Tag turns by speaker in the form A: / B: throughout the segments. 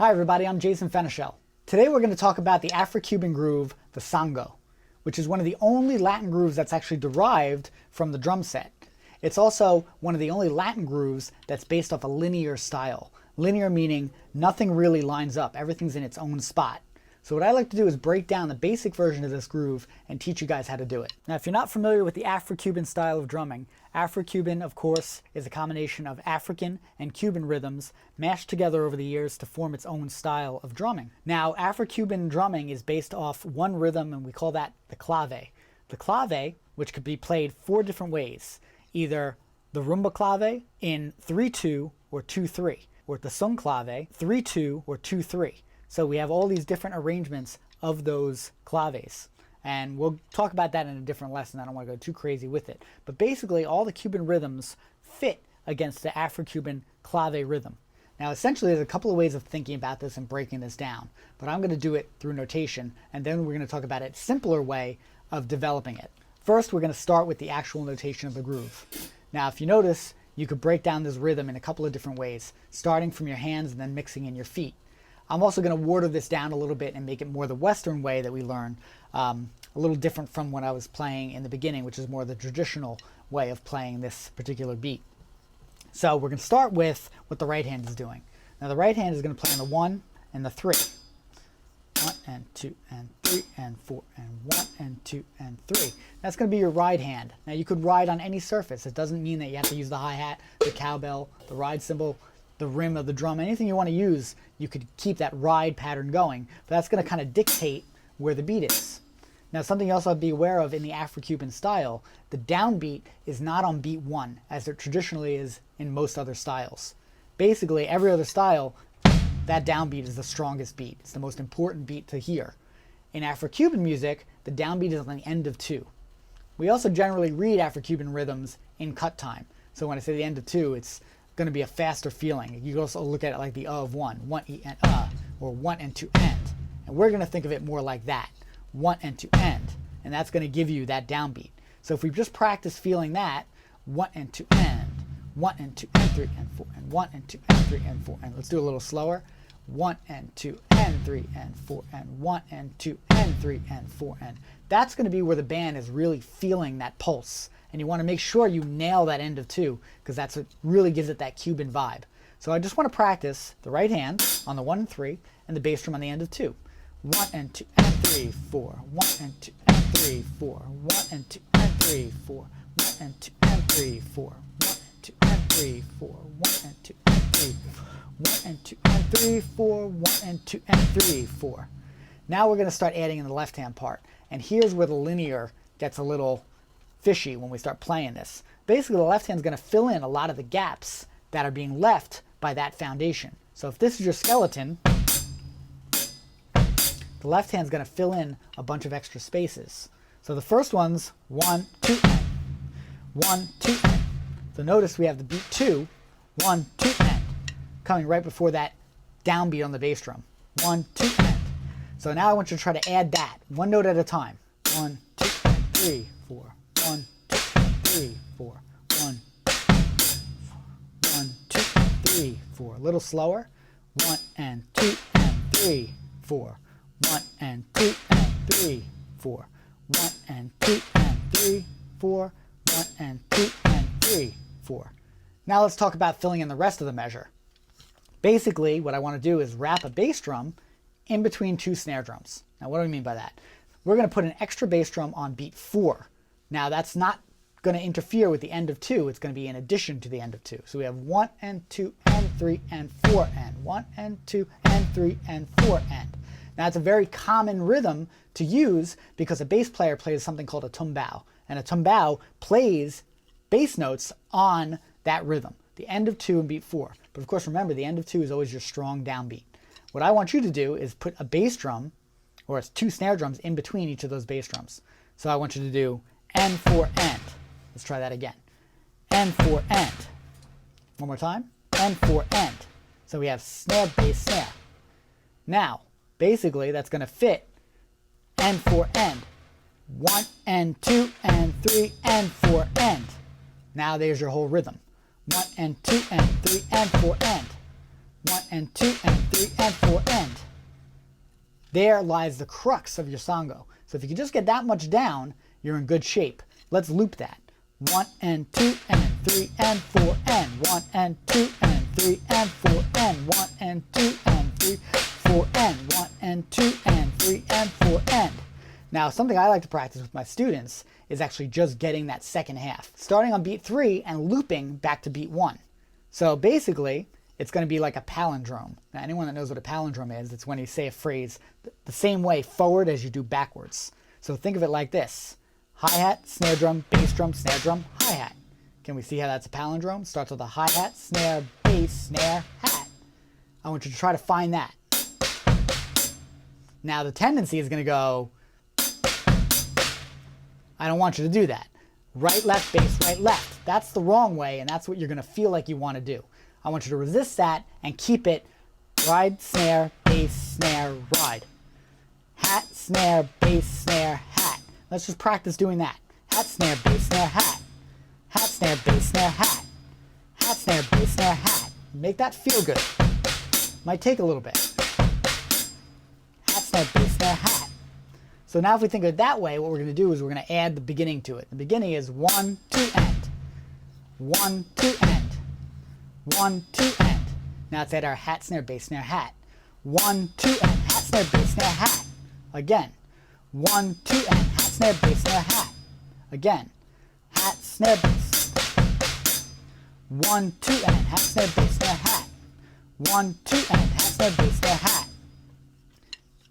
A: Hi everybody, I'm Jason Fenichel. Today we're going to talk about the afro-cuban groove, the Songo, which is one of the only Latin grooves that's actually derived from the drum set. It's also one of the only Latin grooves that's based off a linear style. Linear meaning nothing really lines up, everything's in its own spot. So what I like to do is break down the basic version of this groove and teach you guys how to do it. Now if you're not familiar with the afro-cuban style of drumming, afro-cuban of course is a combination of African and Cuban rhythms mashed together over the years to form its own style of drumming. Now afro-cuban drumming is based off one rhythm and we call that the clave. The clave, which could be played 4 different ways, either the rumba clave in 3-2 or 2-3, or the son clave 3-2 or 2-3. So we have all these different arrangements of those claves. And we'll talk about that in a different lesson. I don't want to go too crazy with it. But basically, all the Cuban rhythms fit against the Afro-Cuban clave rhythm. Now, essentially, there's a couple of ways of thinking about this and breaking this down. But I'm going to do it through notation, and then we're going to talk about a simpler way of developing it. First, we're going to start with the actual notation of the groove. Now, if you notice, you could break down this rhythm in a couple of different ways, starting from your hands and then mixing in your feet. I'm also going to water this down a little bit and make it more the Western way that we learn, a little different from what I was playing in the beginning, which is more the traditional way of playing this particular beat. So we're going to start with what the right hand is doing. Now the right hand is going to play on the 1 and the 3. 1 and 2 and 3 and 4 and 1 and 2 and 3. That's going to be your ride hand. Now you could ride on any surface. It doesn't mean that you have to use the hi-hat, the cowbell, the ride cymbal, the rim of the drum, anything you want to use, you could keep that ride pattern going, but that's going to kind of dictate where the beat is. Now something you also have to be aware of in the Afro-Cuban style, the downbeat is not on beat 1 as it traditionally is in most other styles. Basically every other style, that downbeat is the strongest beat. It's the most important beat to hear. In Afro-Cuban music, the downbeat is on the end of 2. We also generally read Afro-Cuban rhythms in cut time. So when I say the end of 2, it's going to be a faster feeling. You can also look at it like the of 1, 1 e and or 1 and 2 end. And we're going to think of it more like that, 1 and 2 end. And that's going to give you that downbeat. So if we just practice feeling that, 1 and 2 end, 1 and 2 and 3 and 4, and 1 and 2 and 3 and 4, and let's do a little slower, 1 and 2 and 3 and 4, and 1 and 2 and 3 and 4, and that's going to be where the band is really feeling that pulse. And you want to make sure you nail that end of 2 because that's what really gives it that Cuban vibe. So I just want to practice the right hand on the 1 and 3 and the bass drum on the end of 2. 1 and 2 and 3, 4. 1 and 2 and 3, 4. 1 and 2 and 3, 4. 1 and 2 and 3, 4. 1 and 2 and 3, 4. 1 and 2 and 3, 1 and 2 and 3, 4. 1 and 2 and 3, 4. Now we're going to start adding in the left hand part. And here's where the linear gets a little fishy when we start playing this. Basically the left hand is going to fill in a lot of the gaps that are being left by that foundation. So if this is your skeleton, the left hand is going to fill in a bunch of extra spaces. So the first one's 1, 2, end. 1, 2, end. So notice we have the beat 2, 1, 2, end, coming right before that downbeat on the bass drum. 1, 2, end. So now I want you to try to add that one note at a time. 1, 2, 3, 4. 1, 2, 3, 4. 1, 2, 3, 4. A little slower. 1 and 2 and 3, 4. 1 and 2 and 3, 4. 1 and 2 and 3, 4. 1 and 2 and 3, 4. Now let's talk about filling in the rest of the measure. Basically, what I want to do is wrap a bass drum in between 2 snare drums. Now what do I mean by that? We're going to put an extra bass drum on beat 4. Now that's not going to interfere with the end of 2. It's going to be in addition to the end of 2. So we have 1 and 2 and 3 and 4 and 1 and 2 and 3 and 4 and. Now it's a very common rhythm to use because a bass player plays something called a tumbao. And a tumbao plays bass notes on that rhythm, the end of 2 and beat 4. But of course remember the end of 2 is always your strong downbeat. What I want you to do is put a bass drum or 2 snare drums in between each of those bass drums. So I want you to do N4 end. Let's try that again. N4 end. One more time. N4 end. So we have snare, bass, snare. Now, basically that's going to fit N4 end. 1 and 2 and 3 and 4 end. Now there's your whole rhythm. 1 and 2 and 3 and 4 and. 1 and 2 and 3 3 and 4 end. There lies the crux of your songo. So if you can just get that much down, you're in good shape. Let's loop that. 1 and 2 and 3 and 4 and 1 and 2 and 3 and 4 and 1 and 2 and 3, 4 and 1 and 2 and 3 and 4 end. Now something I like to practice with my students is actually just getting that second half. Starting on beat 3 and looping back to beat 1. So basically, it's going to be like a palindrome. Now anyone that knows what a palindrome is, it's when you say a phrase the same way forward as you do backwards. So think of it like this. Hi-hat, snare drum, bass drum, snare drum, hi-hat. Can we see how that's a palindrome? Starts with a hi-hat, snare, bass, snare, hat. I want you to try to find that. Now the tendency is going to go, I don't want you to do that. Right, left, bass, right, left. That's the wrong way, and that's what you're going to feel like you want to do. I want you to resist that and keep it ride, snare, bass, snare, ride. Hat, snare, bass, snare, hat. Let's just practice doing that. Hat, snare, bass, snare, hat. Hat, snare, bass, snare, hat. Hat, snare, bass, snare, hat. Make that feel good. Might take a little bit. Hat, snare, bass, snare, hat. So now if we think of it that way, what we're going to do is we're going to add the beginning to it. The beginning is 1, 2, end. 1, 2, end. 1, 2, end. Now let's add our hat, snare, bass, snare, hat. 1, 2, end. Hat, snare, bass, snare, hat. Again. 1, 2, end. Hat, snare, bass, snare, hat. Again. Hat, snare, bass. 1, 2, end. Hat, snare, bass, snare, hat. 1, 2, end. Hat, snare, bass, snare, hat.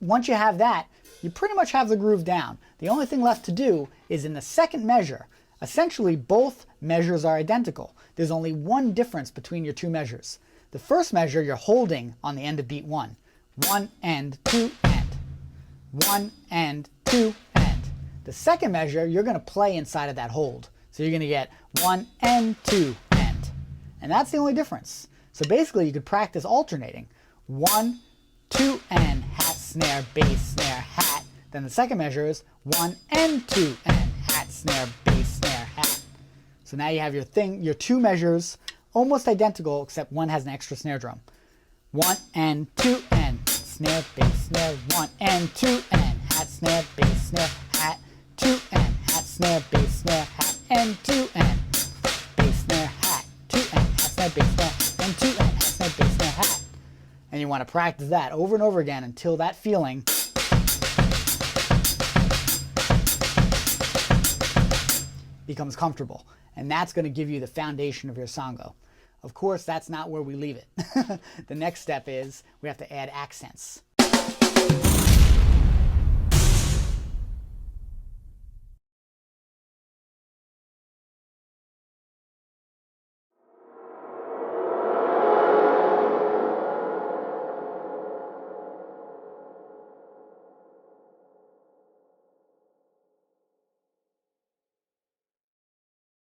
A: Once you have that, you pretty much have the groove down. The only thing left to do is in the second measure. Essentially, both measures are identical. There's only one difference between your two measures. The first measure you're holding on the end of beat 1. 1 and 2 end. 1 and 2 end. The second measure you're going to play inside of that hold. So you're going to get 1 and 2 end. And that's the only difference. So basically you could practice alternating. 1, 2 and hat, snare, bass, snare, hat. Then the second measure is 1 and 2 and hat, snare, bass, snare, hat. So now you have your two measures almost identical, except one has an extra snare drum. 1 and 2 and snare, bass, snare, 1 and 2 and hat, snare, bass, snare, hat, 2 and hat, snare, bass, snare, hat, and 2 and bass, snare, hat, 2 and hat, snare, bass, snare, and 2 and hat, snare, bass, snare, hat. And you want to practice that over and over again until that feeling becomes comfortable. And that's going to give you the foundation of your songo. Of course, that's not where we leave it. The next step is we have to add accents.